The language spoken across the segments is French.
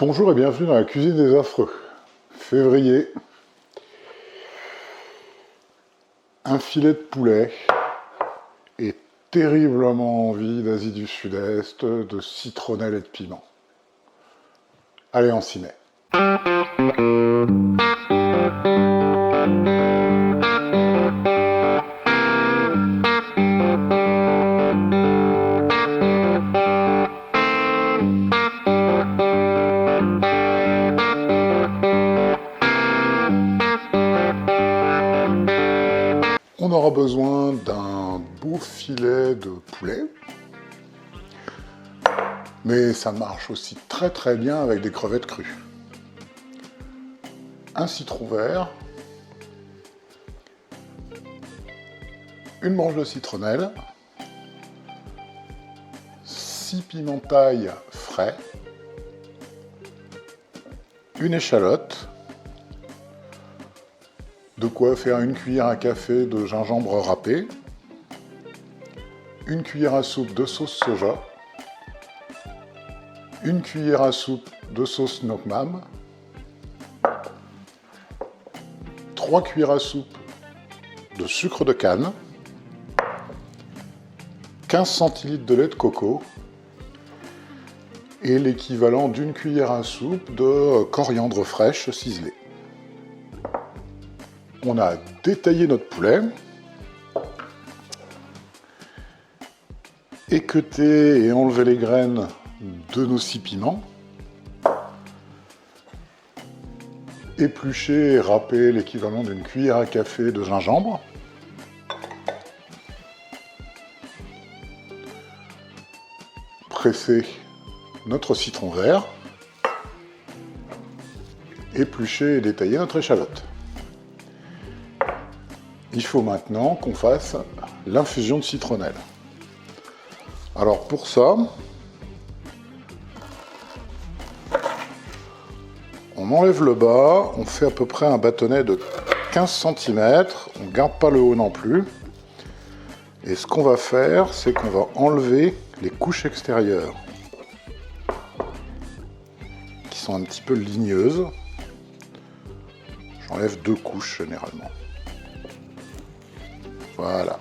Bonjour et bienvenue dans la cuisine des affreux. Février. Un filet de poulet et terriblement envie d'Asie du Sud-Est, de citronnelle et de piment. Allez, on s'y met. On aura besoin d'un beau filet de poulet, mais ça marche aussi très bien avec des crevettes crues. Un citron vert, une branche de citronnelle, 6 piments de taille frais, une échalote, de quoi faire une cuillère à café de gingembre râpé, une cuillère à soupe de sauce soja, une cuillère à soupe de sauce Nok Mam, 3 cuillères à soupe de sucre de canne, 15 centilitres de lait de coco et l'équivalent d'une cuillère à soupe de coriandre fraîche ciselée. On a détaillé notre poulet, équeuté et enlevé les graines de nos 6 piments, épluché et râpé l'équivalent d'une cuillère à café de gingembre, pressé notre citron vert, épluché et détaillé notre échalote. Il faut maintenant qu'on fasse l'infusion de citronnelle. Alors pour ça, on enlève le bas, on fait à peu près un bâtonnet de 15 cm, on ne garde pas le haut non plus. Et ce qu'on va faire, c'est qu'on va enlever les couches extérieures, qui sont un petit peu ligneuses. J'enlève 2 couches généralement. Voilà.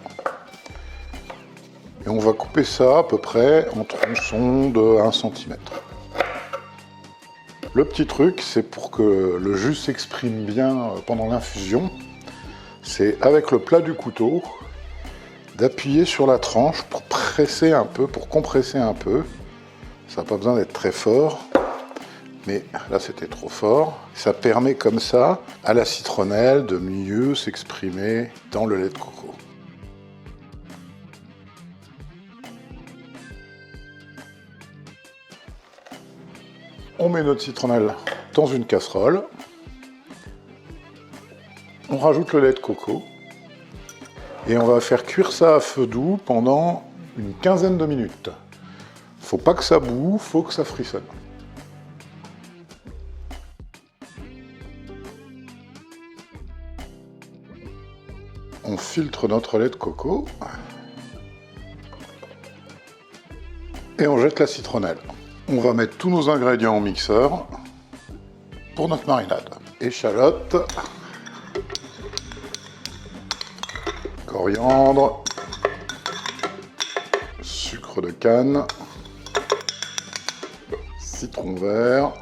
Et on va couper ça à peu près en tronçons de 1 cm. Le petit truc, c'est pour que le jus s'exprime bien pendant l'infusion, c'est avec le plat du couteau, d'appuyer sur la tranche pour presser un peu, pour compresser un peu. Ça n'a pas besoin d'être très fort, mais là c'était trop fort. Ça permet comme ça à la citronnelle de mieux s'exprimer dans le lait de coco. On met notre citronnelle dans une casserole. On rajoute le lait de coco. Et on va faire cuire ça à feu doux pendant une quinzaine de minutes. Faut pas que ça boue, faut que ça frissonne. On filtre notre lait de coco. Et on jette la citronnelle. On va mettre tous nos ingrédients au mixeur pour notre marinade. Échalote, coriandre, sucre de canne, citron vert,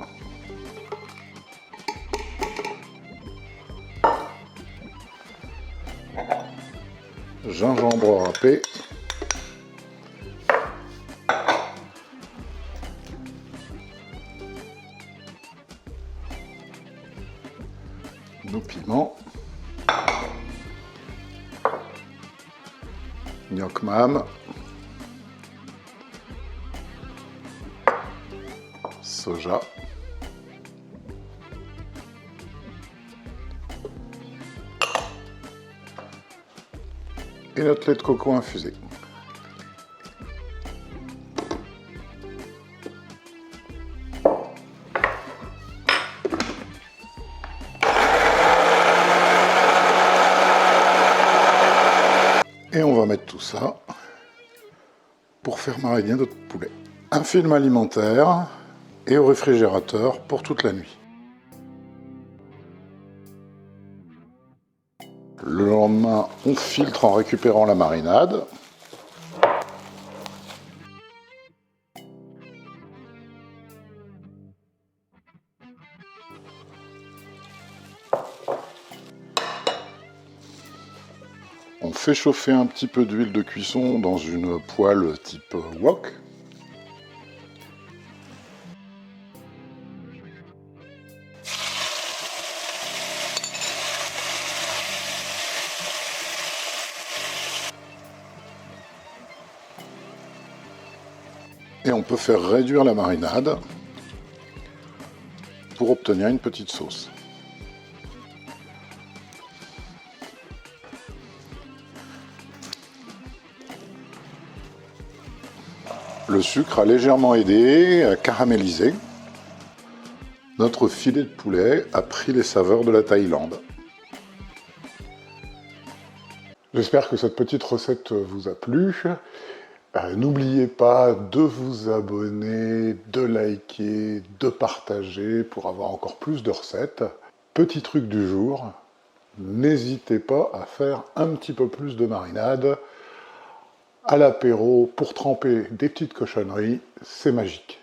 gingembre râpé, nos piments, Nok Mam, soja, et notre lait de coco infusé. Et on va mettre tout ça pour faire mariner notre poulet. Un film alimentaire et au réfrigérateur pour toute la nuit. Le lendemain, on filtre en récupérant la marinade. On fait chauffer un petit peu d'huile de cuisson dans une poêle type wok. Et on peut faire réduire la marinade pour obtenir une petite sauce. Le sucre a légèrement aidé à caraméliser. Notre filet de poulet a pris les saveurs de la Thaïlande. J'espère que cette petite recette vous a plu. N'oubliez pas de vous abonner, de liker, de partager pour avoir encore plus de recettes. Petit truc du jour, n'hésitez pas à faire un petit peu plus de marinade à l'apéro pour tremper des petites cochonneries, c'est magique.